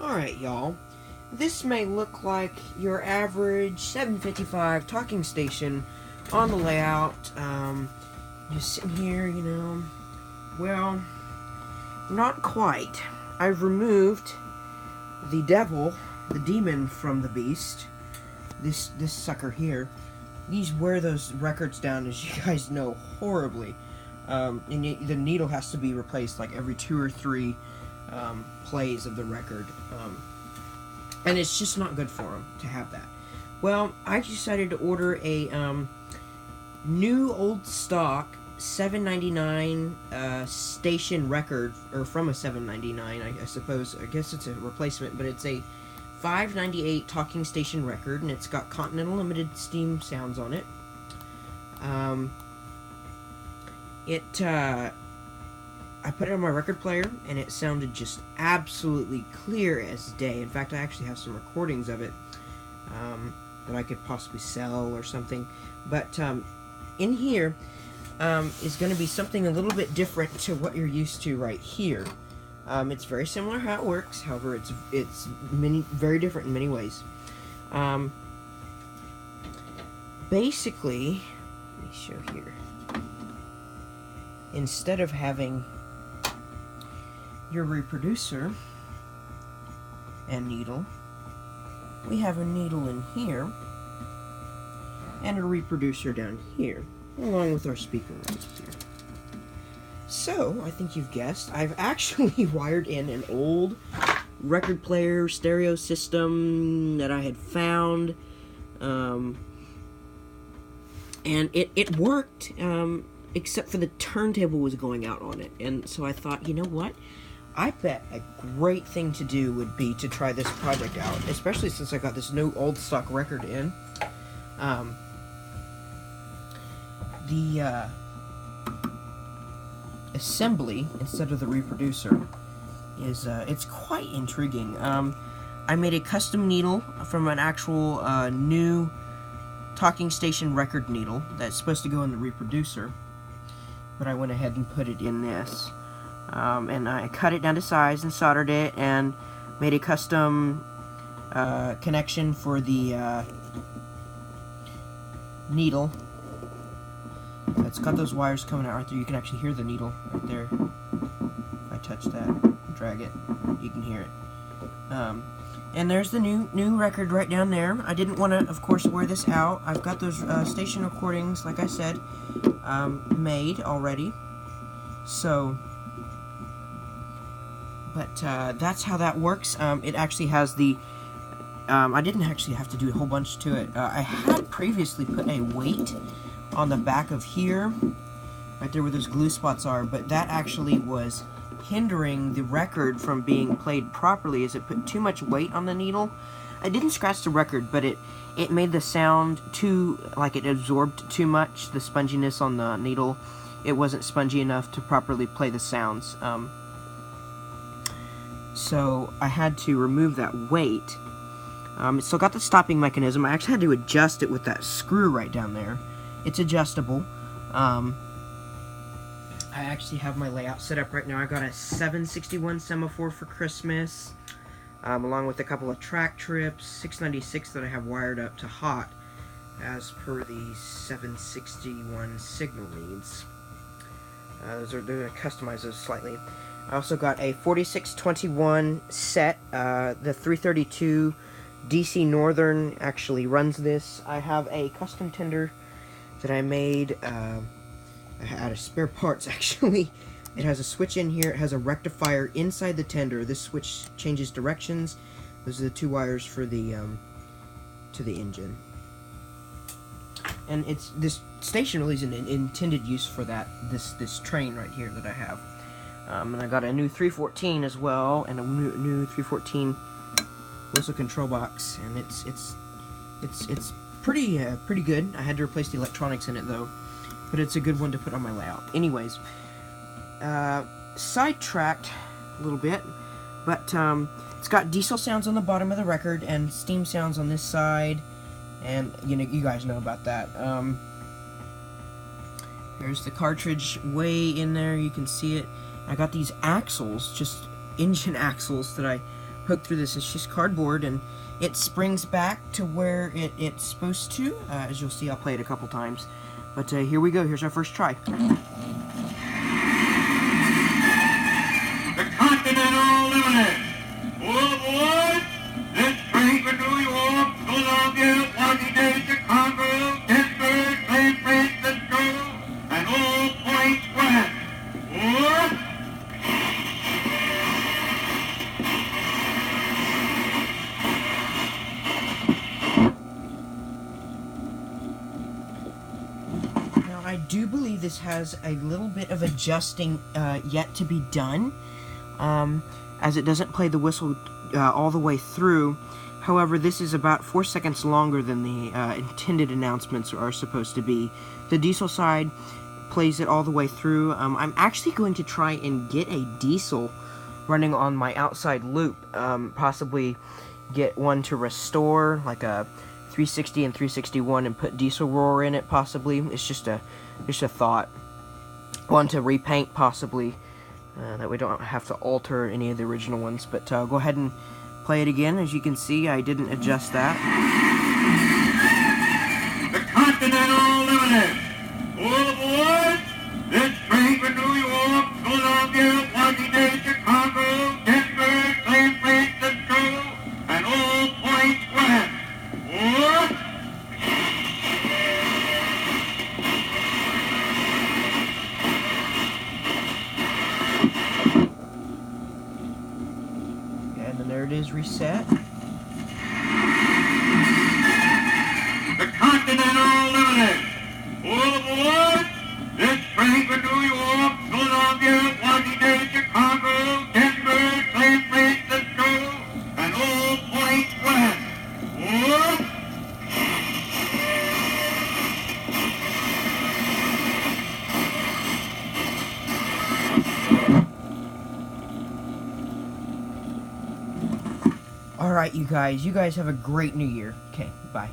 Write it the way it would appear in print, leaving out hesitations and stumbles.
Alright, y'all. This may look like your average 755 talking station on the layout. Just sitting here, you know. Well, not quite. I've removed the devil, the demon from the beast. This sucker here. These wear those records down, as you guys know, horribly. And the needle has to be replaced like every 2 or 3 plays of the record. And it's just not good for them to have that. Well, I decided to order a new old stock $7.99 station record, or from a $7.99, I suppose. I guess it's a replacement, but it's a $5.98 talking station record, and it's got Continental Limited steam sounds on it. I put it on my record player, and it sounded just absolutely clear as day. In fact, I actually have some recordings of it that I could possibly sell or something. But in here is going to be something a little bit different to what you're used to right here. It's very similar how it works. However, it's very different in many ways. Basically, let me show here. Instead of having your reproducer and needle, we have a needle in here and a reproducer down here, along with our speaker right here. So, I think you've guessed, I've actually wired in an old record player stereo system that I had found, and it worked, except for the turntable was going out on it. And so I thought, you know what? I bet a great thing to do would be to try this project out, especially since I got this new old stock record in. The assembly, instead of the reproducer, is it's quite intriguing. I made a custom needle from an actual new talking station record needle that's supposed to go in the reproducer, but I went ahead and put it in this. And I cut it down to size and soldered it and made a custom connection for the needle. It's got those wires coming out right there. You can actually hear the needle right there. If I touch that, drag it, you can hear it. And there's the new record right down there. I didn't want to, of course, wear this out. I've got those station recordings, like I said, made already. So, but that's how that works. It actually has the, I didn't actually have to do a whole bunch to it. I had previously put a weight on the back of here, right there where those glue spots are, but that actually was hindering the record from being played properly, as it put too much weight on the needle. I didn't scratch the record, but it made the sound too, like it absorbed too much, the sponginess on the needle. It wasn't spongy enough to properly play the sounds. So I had to remove that weight. It still got the stopping mechanism. I actually had to adjust it with that screw right down there. It's adjustable. I actually have my layout set up right now. I got a 761 semaphore for Christmas, along with a couple of track trips, 696 that I have wired up to hot as per the 761 signal needs. They're going to customize those slightly. I also got a 4621 set. The 332 DC Northern actually runs this. I have a custom tender that I made out of spare parts, actually. It has a switch in here. It has a rectifier inside the tender. This switch changes directions. Those are the 2 wires for the to the engine. And this station really is an intended use for this train right here that I have. And I got a new 314 as well, and a new 314 whistle control box, and it's pretty good. I had to replace the electronics in it though, but it's a good one to put on my layout. Anyways, sidetracked a little bit, but it's got diesel sounds on the bottom of the record and steam sounds on this side, and you guys know about that. There's the cartridge way in there. You can see it. I got these axles, just engine axles, that I poke through this. It's just cardboard, and it springs back to where it's supposed to. As you'll see, I'll play it a couple times. But here we go. Here's our first try. The Continental Limited. All aboard! This train for New York, Philadelphia, Washington, Chicago, Pittsburgh, San Francisco, and all points west. Or... I do believe this has a little bit of adjusting yet to be done, as it doesn't play the whistle all the way through. However, this is about 4 seconds longer than the intended announcements are supposed to be. The diesel side plays it all the way through. I'm actually going to try and get a diesel running on my outside loop, possibly get one to restore, like a 360 and 361, and put diesel roar in it, possibly. It's just a thought. One to repaint, possibly, that we don't have to alter any of the original ones. But go ahead and play it again. As you can see, I didn't adjust that. The Continental Limited. All aboard! This train for New York, Philadelphia, Washington, Chicago, Pittsburgh, San Francisco, and all points west. Or... And then there it is, reset. The Continental Limited. All aboard! This train for New York, Philadelphia, Washington, Chicago, Pittsburgh, San Francisco, and all points west. Or... Alright, you guys have a great new year. Okay, bye.